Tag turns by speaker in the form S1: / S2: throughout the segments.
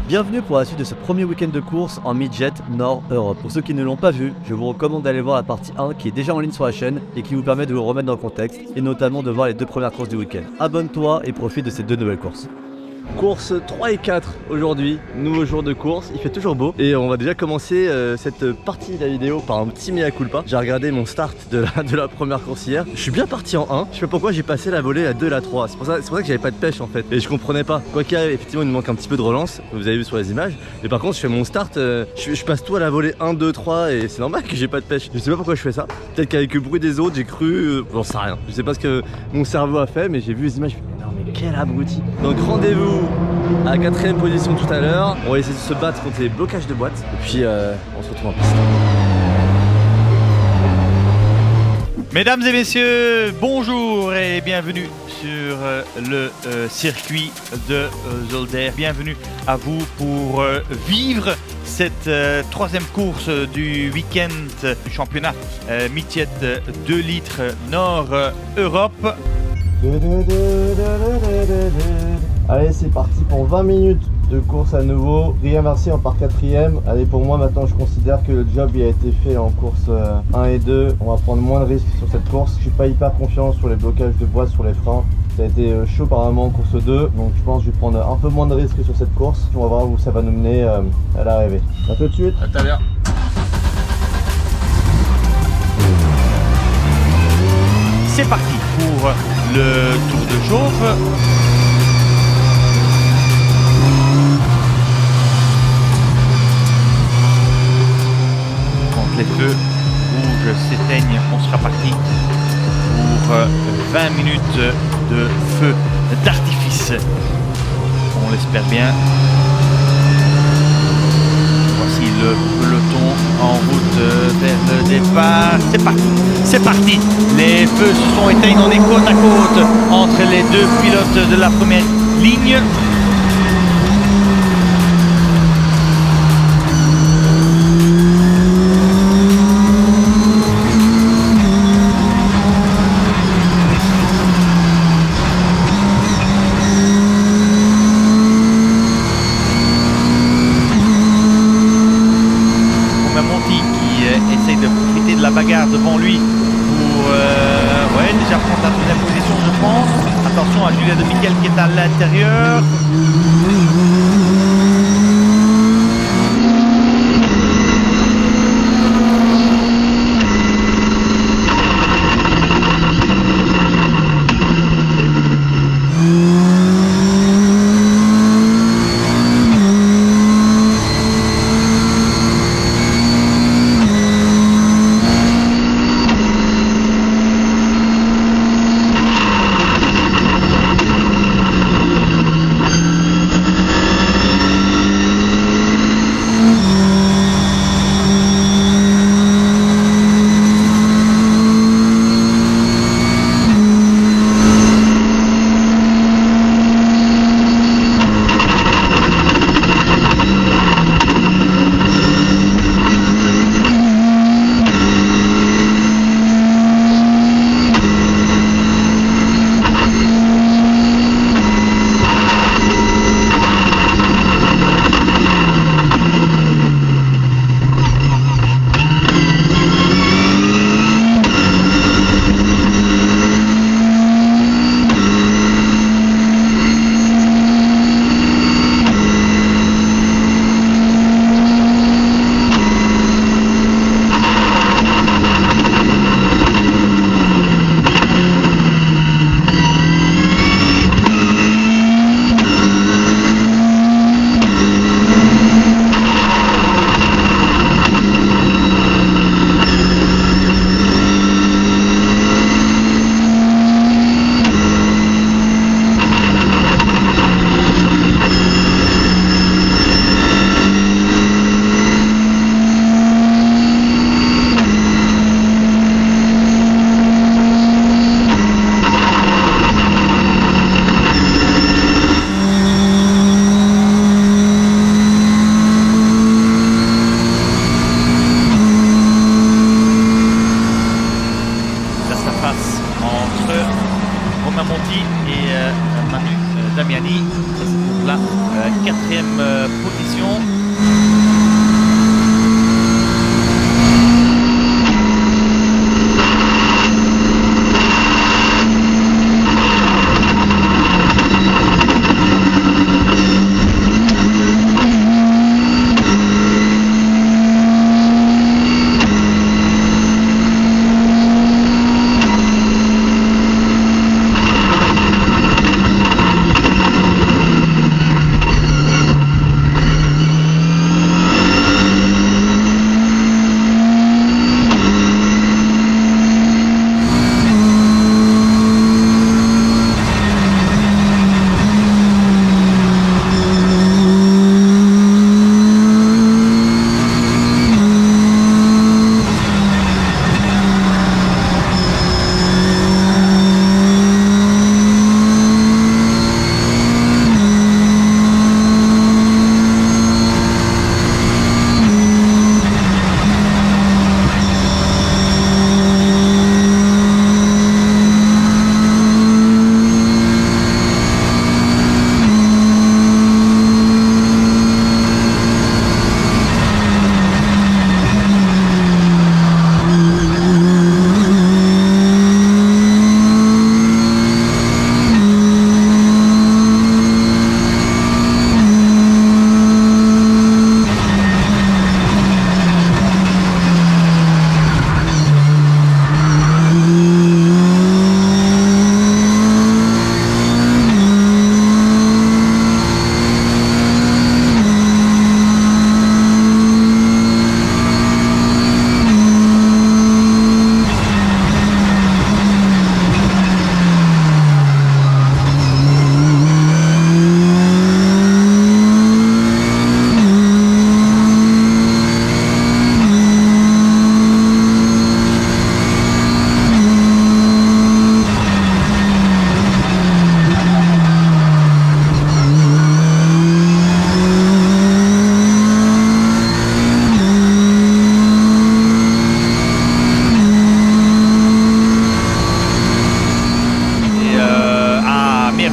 S1: Bienvenue pour la suite de ce premier week-end de course en Midget Nord Europe. Pour ceux qui ne l'ont pas vu, je vous recommande d'aller voir la partie 1 qui est déjà en ligne sur la chaîne et qui vous permet de vous remettre dans le contexte et notamment de voir les deux premières courses du week-end. Abonne-toi et profite de ces deux nouvelles courses. Course 3 et 4 aujourd'hui, nouveau jour de course, il fait toujours beau et on va déjà commencer cette partie de la vidéo par un petit mea culpa. J'ai regardé mon start de la première course hier, je suis bien parti en 1, je sais pas pourquoi j'ai passé la volée à 2 et la 3, c'est pour ça que j'avais pas de pêche en fait et je comprenais pas. Quoi qu'il arrive, effectivement il me manque un petit peu de relance, vous avez vu sur les images, mais par contre je fais mon start, je passe tout à la volée 1, 2, 3 et c'est normal que j'ai pas de pêche. Je sais pas pourquoi je fais ça, peut-être qu'avec le bruit des autres j'ai cru, j'en sais rien, je sais pas ce que mon cerveau a fait mais j'ai vu les images, je me suis dit, non mais quel abruti. Donc rendez-vous à la 4ème position tout à l'heure. On va essayer de se battre contre les blocages de boîte. Et puis on se retrouve en piste.
S2: Mesdames et messieurs, bonjour et bienvenue sur le circuit de Zolder. Bienvenue à vous pour vivre cette troisième course du week-end du championnat Midget 2 litres Nord Europe.
S1: Allez, c'est parti pour 20 minutes de course à nouveau. Rien Marcy en part 4ème. Allez, pour moi maintenant je considère que le job il a été fait en course 1 et 2. On va prendre moins de risques sur cette course. Je suis pas hyper confiant sur les blocages de boîte, sur les freins. Ça a été chaud apparemment en course 2. Donc je pense que je vais prendre un peu moins de risques sur cette course. On va voir où ça va nous mener à l'arrivée. A tout de suite.
S2: À tout à l'heure. C'est parti pour le tour de chauffe. Quand les feux rouges s'éteignent, on sera parti pour 20 minutes de feu d'artifice. On l'espère bien. Voici le peloton en route vers le départ. C'est parti. Les feux se sont éteints, on est côte à côte entre les deux pilotes de la première ligne. Devant lui pour déjà prendre la deuxième position, je pense. Attention à Julien de Miguel qui est à l'intérieur. Damiani. Et c'est pour la quatrième position.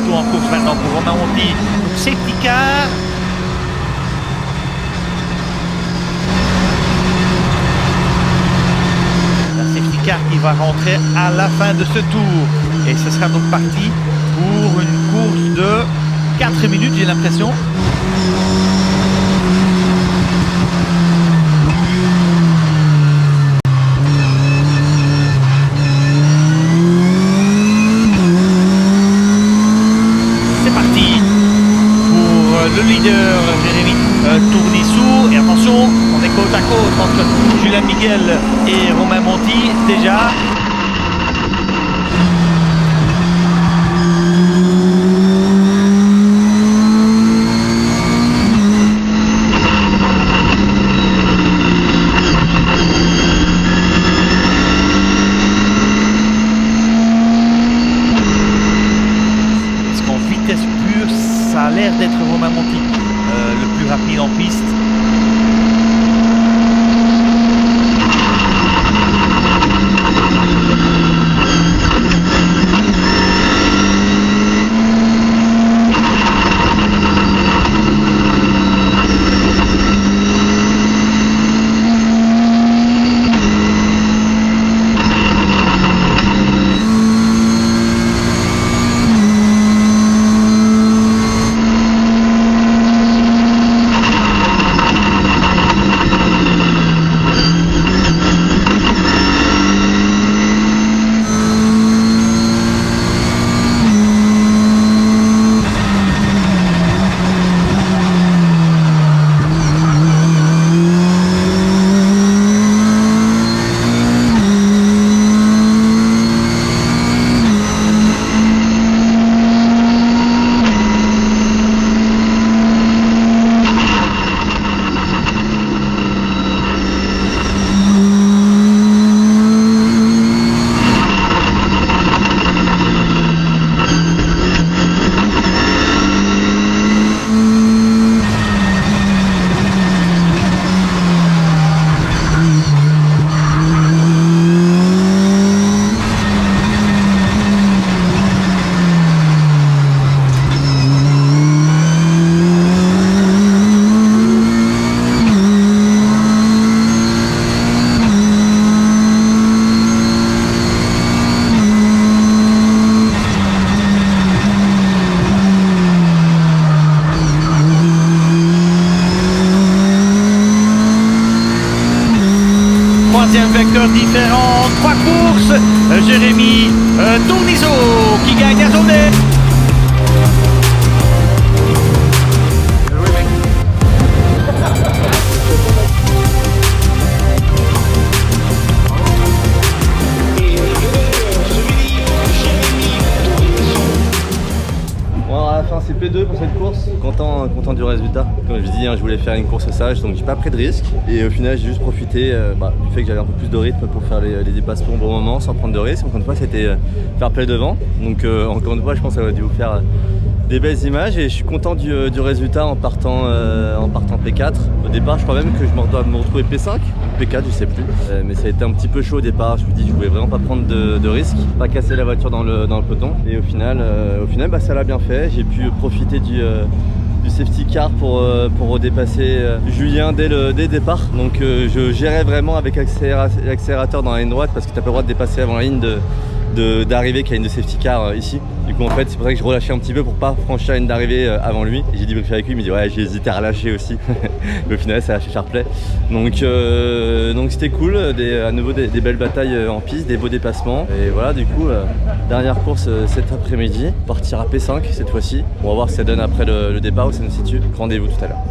S2: En course maintenant pour Romain Monti. Donc safety car. La safety car qui va rentrer à la fin de ce tour. Et ce sera donc parti pour une course de 4 minutes, j'ai l'impression. Le leader Jérémy Tournissou, et attention, on est côte à côte entre Julien Miguel et Romain Monti déjà. Parce qu'en vitesse pure, ça a l'air d'être Romain Monti le plus rapide en piste. différents 3 courses. Jérémy Tournizo qui gagne à Zolder.
S1: C'est P2 pour cette course, content du résultat. Comme je dis, je voulais faire une course sage, donc j'ai pas pris de risque. Et au final, j'ai juste profité du fait que j'avais un peu plus de rythme pour faire les dépassements au bon moment, sans prendre de risque. Encore une fois, c'était fair play devant. Donc encore une fois, je pense que ça va dû vous faire des belles images. Et je suis content du résultat en partant P4. Au départ, je crois même que je dois me retrouver P5, P4, je sais plus. Mais ça a été un petit peu chaud au départ. Je me dis que je voulais vraiment pas prendre de risques, pas casser la voiture dans le peloton. Et au final, ça l'a bien fait. J'ai pu profiter du safety car pour redépasser Julien dès le départ. Donc je gérais vraiment avec l'accélérateur dans la ligne droite parce que tu n'as pas le droit de dépasser avant la ligne d'arrivée qu'il y a une de safety car ici. Du coup en fait c'est pour ça que je relâchais un petit peu pour pas franchir la ligne d'arrivée avant lui. Et j'ai débriefé avec lui, il m'a dit ouais j'ai hésité à relâcher aussi. Mais au final ça a lâché Sharpley. Donc c'était cool, à nouveau des belles batailles en piste, des beaux dépassements. Et voilà du coup dernière course cet après-midi, partir à P5 cette fois-ci. On va voir ce que ça donne après le départ où ça nous situe. Rendez-vous tout à l'heure.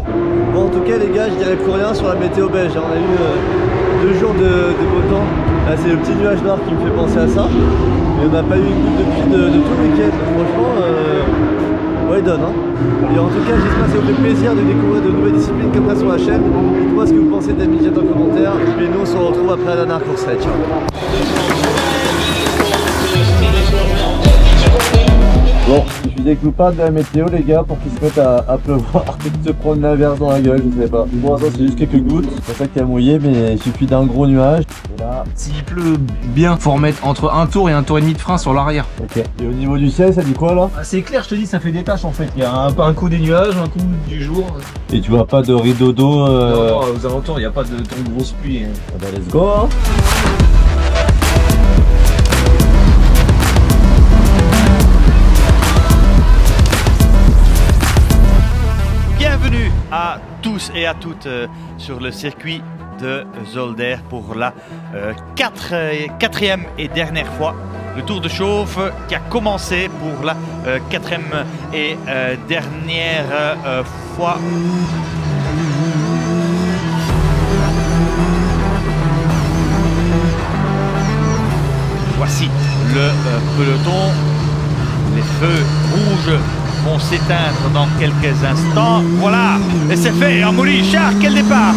S1: Bon en tout cas les gars je dirais plus rien sur la météo belge. On a eu 2 jours de beau temps. Là c'est le petit nuage noir qui me fait penser à ça. Mais on n'a pas eu une goutte de pluie de tout le week-end. Franchement, ouais, donne. Hein. Et en tout cas, j'espère que ça vous fait plaisir de découvrir de nouvelles disciplines comme ça sur la chaîne. Dites-moi ce que vous pensez de la midget en commentaire. Et puis nous, on se retrouve après la dernière course. Ciao. Bon, je suis découpable de la météo les gars pour qu'ils se mettent à pleuvoir et de se prendre l'inverse dans la gueule, je sais pas. Pour l'instant c'est juste quelques gouttes, c'est pour ça qu'il y a mouillé mais il suffit d'un gros nuage. Et là...
S3: S'il pleut bien, faut remettre entre un tour et un tour et demi de frein sur l'arrière.
S1: Ok. Et au niveau du ciel ça dit quoi là?
S3: C'est clair, je te dis, ça fait des taches en fait. Il y a un coup des nuages, un coup du jour.
S1: Et tu vois pas de rideau d'eau
S3: Non, aux alentours il n'y a pas de grosse pluie.
S1: Ah bah let's go hein.
S2: Bienvenue à tous et à toutes sur le circuit de Zolder pour la quatrième et dernière fois. Le Tour de Chauffe qui a commencé pour la quatrième et dernière fois. Voici le peloton. Les feux rouges vont s'éteindre dans quelques instants. Voilà, et c'est fait. Amaury Char, quel départ!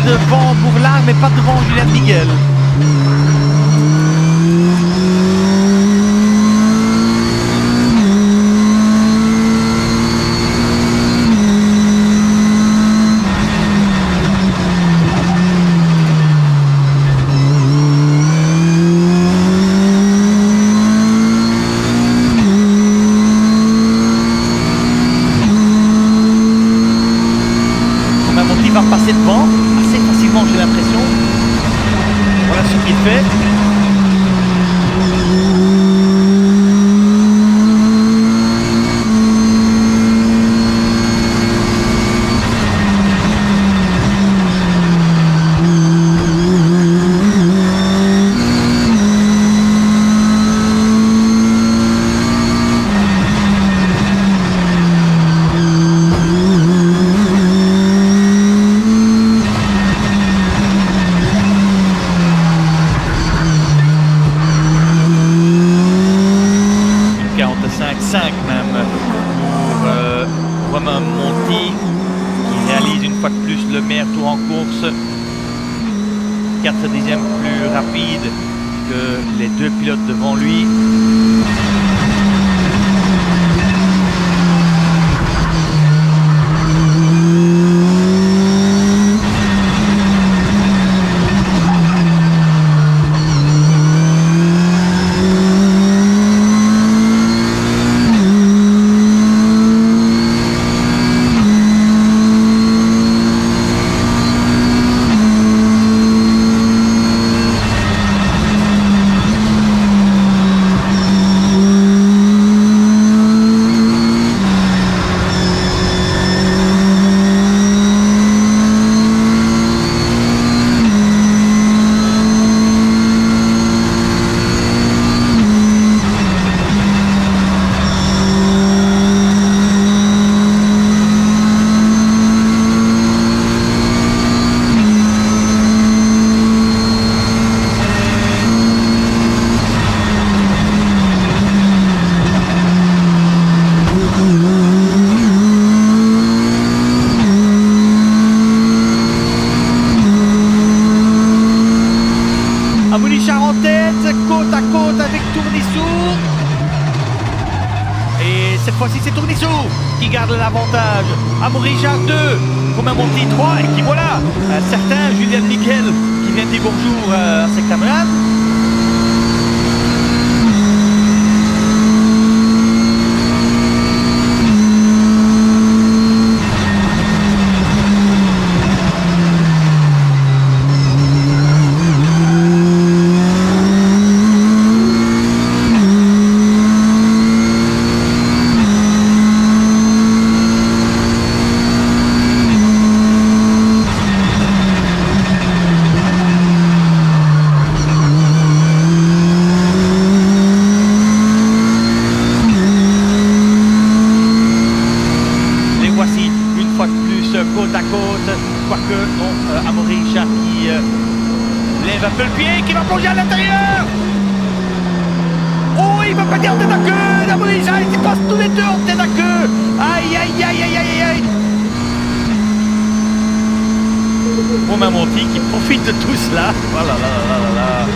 S2: devant Bourlard, mais pas devant Julien Miguel. Il va passer devant assez facilement, j'ai l'impression. Voilà ce qu'il fait. Même pour Romain Monti qui réalise une fois de plus le meilleur tour en course, 4 dixièmes plus rapide que les deux pilotes devant lui. Amoury-Charles en tête, côte à côte avec Tournissou. Et cette fois-ci, c'est Tournissou qui garde l'avantage. Amoury-Charles 2, Romain Monti 3. Et qui voilà, un certain Julien Miguel qui vient dire bonjour à ses camarades. Côte à côte, quoique non, Amoury-Charles qui lève un peu le pied, qui va plonger à l'intérieur. Oh, il va pas dire en tête à queue, Amoury-Charles, ils passent tous les deux en tête à queue. Aïe, aïe, aïe, aïe, aïe, aïe. Romain Monti qui profite de tout cela. Oh là là là là là.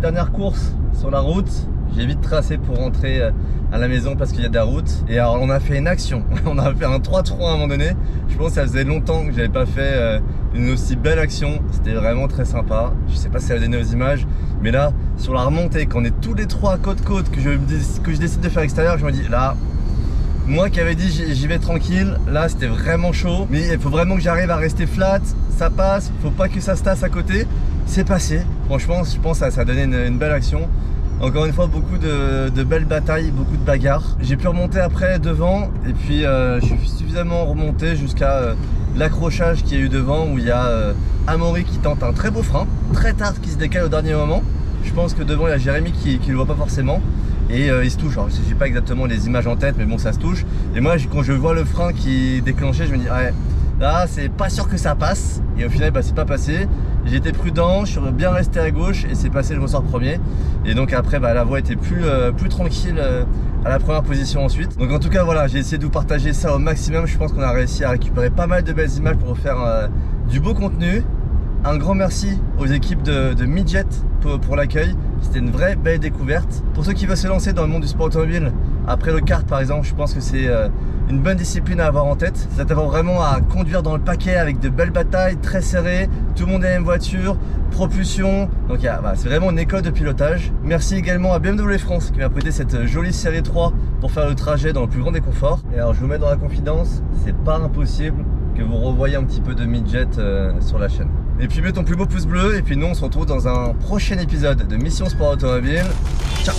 S1: cette dernière course sur la route. J'ai vite tracé pour rentrer à la maison parce qu'il y a de la route. Et alors on a fait une action, on a fait un 3-3 à un moment donné. Je pense que ça faisait longtemps que j'avais pas fait une aussi belle action. C'était vraiment très sympa. Je sais pas si ça va donner aux images, mais là sur la remontée, quand on est tous les trois côte-côte, que je décide de faire extérieur, je me dis là, moi qui avais dit j'y vais tranquille, là c'était vraiment chaud. Mais il faut vraiment que j'arrive à rester flat, ça passe, faut pas que ça se tasse à côté. C'est passé, franchement je pense que ça a donné une belle action. Encore une fois, beaucoup de belles batailles, beaucoup de bagarres. J'ai pu remonter après devant et puis je suis suffisamment remonté jusqu'à l'accrochage qu'il y a eu devant où il y a Amaury qui tente un très beau frein, très tard qui se décale au dernier moment. Je pense que devant il y a Jérémy qui le voit pas forcément et il se touche. Alors je n'ai pas exactement les images en tête mais bon ça se touche. Et moi quand je vois le frein qui est déclenché, je me dis ouais, là c'est pas sûr que ça passe. Et au final bah, c'est pas passé. J'ai été prudent, je suis bien resté à gauche et c'est passé, je ressors premier. Et donc après bah, la voie était plus tranquille à la première position ensuite. Donc en tout cas voilà, j'ai essayé de vous partager ça au maximum. Je pense qu'on a réussi à récupérer pas mal de belles images pour faire du beau contenu. Un grand merci aux équipes de Midjet pour l'accueil. C'était une vraie belle découverte. Pour ceux qui veulent se lancer dans le monde du sport automobile, après le kart par exemple, je pense que c'est une bonne discipline à avoir en tête. Ça t'apprend vraiment à conduire dans le paquet avec de belles batailles, très serrées, tout le monde a la même voiture, propulsion. Donc bah, c'est vraiment une école de pilotage. Merci également à BMW France qui m'a prêté cette jolie série 3 pour faire le trajet dans le plus grand des conforts. Et alors je vous mets dans la confidence, c'est pas impossible que vous revoyez un petit peu de Midjet sur la chaîne. Et puis mets ton plus beau pouce bleu et puis nous on se retrouve dans un prochain épisode de Mission Sport Automobile. Ciao.